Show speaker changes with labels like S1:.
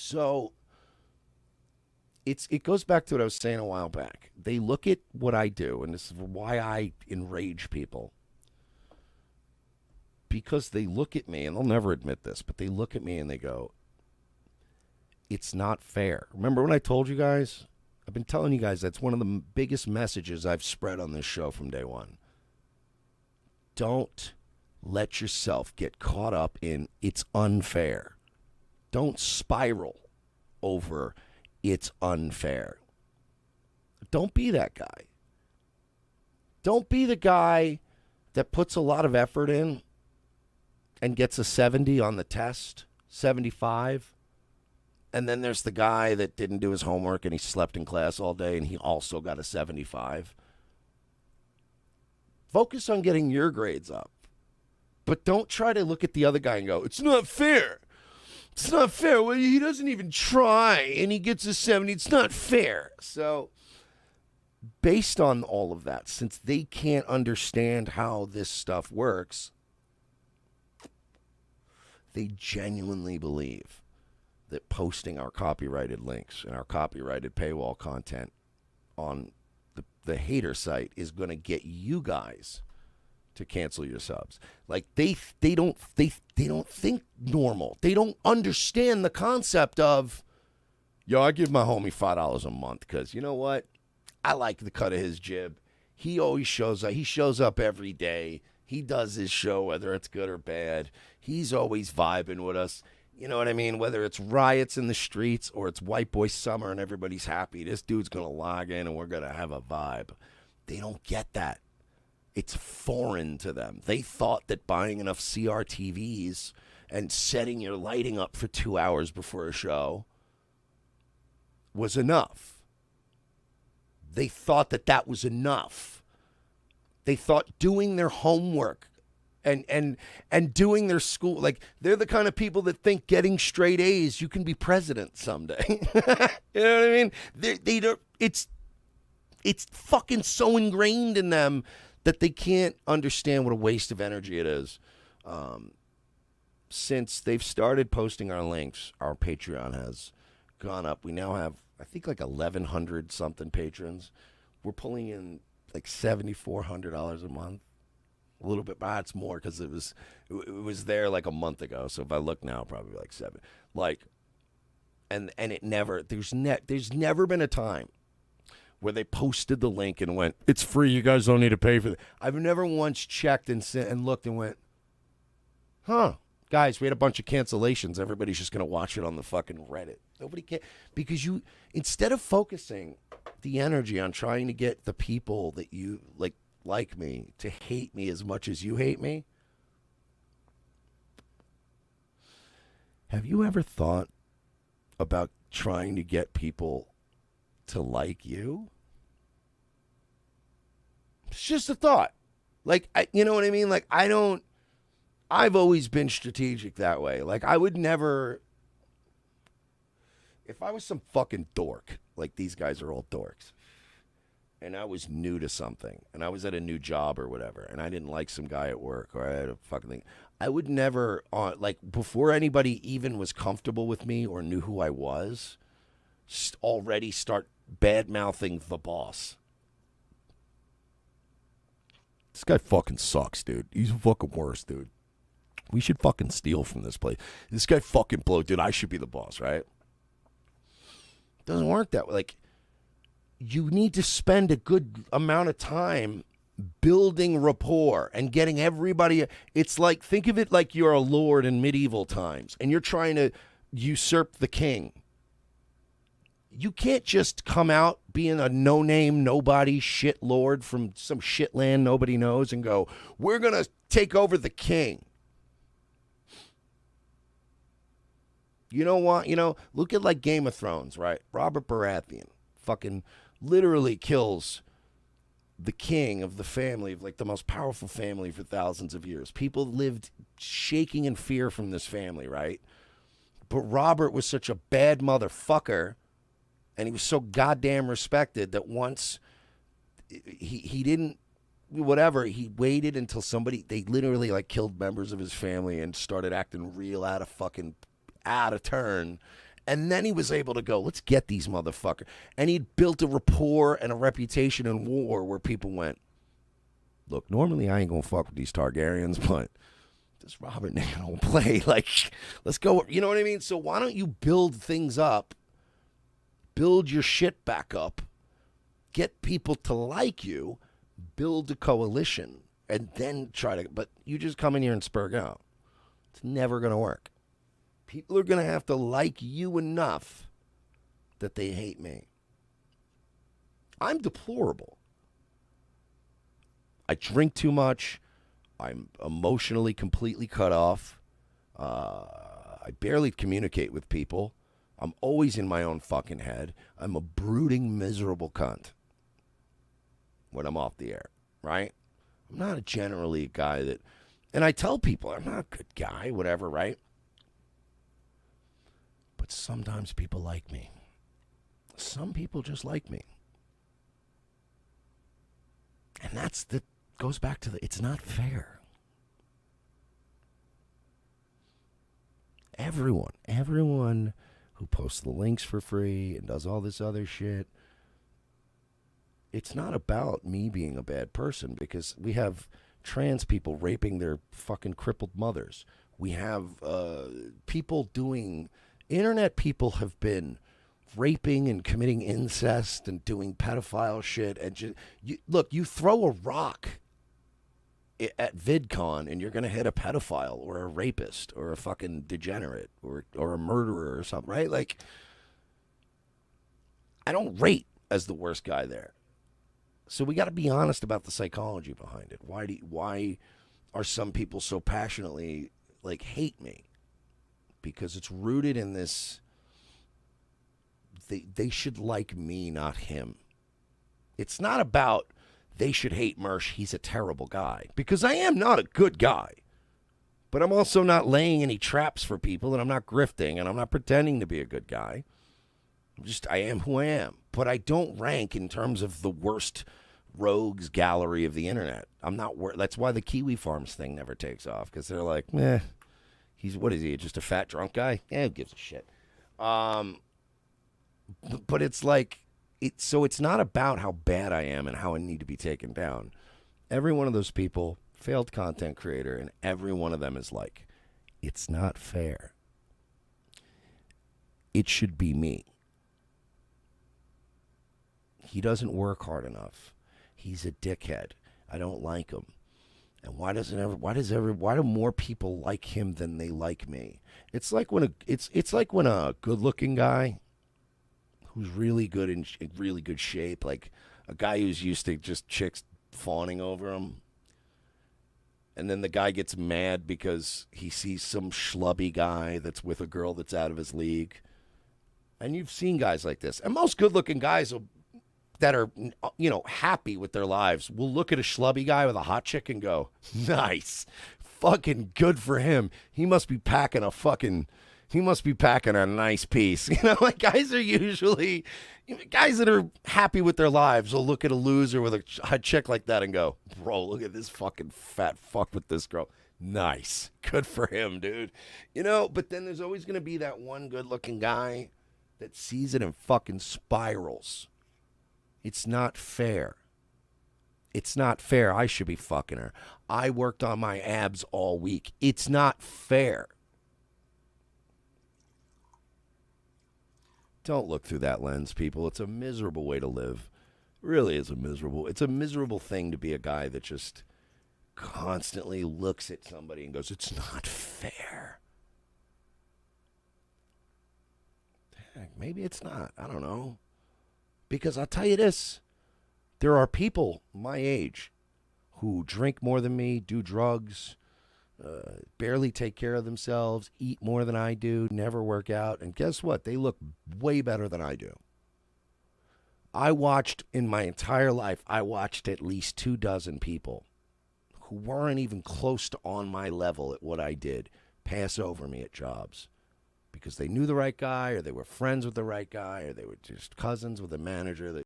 S1: So it goes back to what I was saying a while back. They look at what I do, and this is why I enrage people. Because they look at me, and they'll never admit this, but they look at me and they go, it's not fair. Remember when I told you guys? I've been telling you guys that's one of the biggest messages I've spread on this show from day one. Don't let yourself get caught up in it's unfair. Don't spiral over it's unfair. Don't be that guy. Don't be the guy that puts a lot of effort in and gets a 70 on the test, 75. And then there's the guy that didn't do his homework and he slept in class all day and he also got a 75. Focus on getting your grades up. But don't try to look at the other guy and go, it's not fair. It's not fair. Well, he doesn't even try and he gets a 70. It's not fair. So, based on all of that, since they can't understand how this stuff works, they genuinely believe that posting our copyrighted links and our copyrighted paywall content on the hater site is going to get you guys to cancel your subs. Like they don't think normal. They don't understand the concept of, yo, I give my homie $5 a month because you know what? I like the cut of his jib. He always shows up. He shows up every day. He does his show, whether it's good or bad. He's always vibing with us. You know what I mean? Whether it's riots in the streets or it's white boy summer and everybody's happy, this dude's going to log in and we're going to have a vibe. They don't get that. It's foreign to them. They thought that buying enough CRTVs and setting your lighting up for 2 hours before a show was enough. They thought that that was enough. They thought doing their homework and doing their school, like they're the kind of people that think getting straight A's, you can be president someday. You know what I mean? They don't. It's fucking so ingrained in them that they can't understand what a waste of energy it is. Since they've started posting our links, our Patreon has gone up. We now have, I think, like 1,100 something patrons. We're pulling in like $7,400 a month. A little bit, but it's more because it was there like a month ago. So if I look now, probably like 7. Like, and it never there's never been a time where they posted the link and went, it's free. You guys don't need to pay for it. I've never once checked and looked and went, huh, guys, we had a bunch of cancellations. Everybody's just gonna watch it on the fucking Reddit. Nobody can, because you, instead of focusing the energy on trying to get the people that you like me to hate me as much as you hate me. Have you ever thought about trying to get people to like you? It's just a thought. Like, you know what I mean? Like, I've always been strategic that way. Like, I would never, if I was some fucking dork, like these guys are all dorks, and I was new to something, and I was at a new job or whatever, and I didn't like some guy at work, or I had a fucking thing, I would never, like, before anybody even was comfortable with me or knew who I was, already start bad-mouthing the boss. This guy fucking sucks, dude. He's fucking worse, dude. We should fucking steal from this place. This guy fucking blow, dude. I should be the boss, right? It doesn't work that way. Like, you need to spend a good amount of time building rapport and getting everybody. It's like, think of it like you're a lord in medieval times and you're trying to usurp the king. You can't just come out being a no-name, nobody shit lord from some shit land nobody knows and go, we're going to take over the king. You know what? You know, look at like Game of Thrones, right? Robert Baratheon fucking literally kills the king of the family, of like the most powerful family for thousands of years. People lived shaking in fear from this family, right? But Robert was such a bad motherfucker, and he was so goddamn respected that once he didn't, whatever, he waited until they literally like killed members of his family and started acting real out of turn. And then he was able to go, let's get these motherfuckers. And he'd built a rapport and a reputation in war where people went, look, normally I ain't going to fuck with these Targaryens, but this Robert nigga don't play. Like, let's go. You know what I mean? So why don't you build things up, build your shit back up, get people to like you, build a coalition, and then try to, but you just come in here and spurg out. It's never going to work. People are going to have to like you enough that they hate me. I'm deplorable. I drink too much. I'm emotionally completely cut off. I barely communicate with people. I'm always in my own fucking head. I'm a brooding, miserable cunt when I'm off the air, right? I'm not generally a guy that, and I tell people I'm not a good guy, whatever, right? But sometimes people like me. Some people just like me. And goes back to it's not fair. Everyone who posts the links for free and does all this other shit, it's not about me being a bad person, because we have trans people raping their fucking crippled mothers. We have people doing, internet people have been raping and committing incest and doing pedophile shit. And look, you throw a rock at VidCon and you're going to hit a pedophile or a rapist or a fucking degenerate or a murderer or something, right? Like, I don't rate as the worst guy there. So we got to be honest about the psychology behind it. Why are some people so passionately like hate me? Because it's rooted in this, they should like me, not him. It's not about they should hate Mersh, he's a terrible guy. Because I am not a good guy. But I'm also not laying any traps for people, and I'm not grifting, and I'm not pretending to be a good guy. I am who I am. But I don't rank in terms of the worst rogues gallery of the internet. I'm not. That's why the Kiwi Farms thing never takes off, because they're like, what is he, just a fat drunk guy? Who gives a shit? But it's like, so it's not about how bad I am and how I need to be taken down. Every one of those people, failed content creator, and every one of them is like, it's not fair. It should be me. He doesn't work hard enough. He's a dickhead. I don't like him. And why do more people like him than they like me? It's like when a good-looking guy who's really good in really good shape, like a guy who's used to just chicks fawning over him, and then the guy gets mad because he sees some schlubby guy that's with a girl that's out of his league. And you've seen guys like this. And most good-looking guys that are, happy with their lives will look at a schlubby guy with a hot chick and go, nice, fucking good for him. He must be packing a nice piece. Like guys that are happy with their lives will look at a loser with a chick like that and go, bro, look at this fucking fat fuck with this girl. Nice. Good for him, dude. But then there's always going to be that one good-looking guy that sees it and fucking spirals. It's not fair. It's not fair. I should be fucking her. I worked on my abs all week. It's not fair. Don't look through that lens, people. It's a miserable way to live. It really is it's a miserable thing to be a guy that just constantly looks at somebody and goes, it's not fair. Heck, maybe it's not. I don't know. Because I'll tell you this, there are people my age who drink more than me, do drugs, barely take care of themselves, eat more than I do, never work out, and guess what? They look way better than I do. In my entire life, I watched at least 24 people who weren't even close to on my level at what I did pass over me at jobs. Because they knew the right guy, or they were friends with the right guy, or they were just cousins with a manager that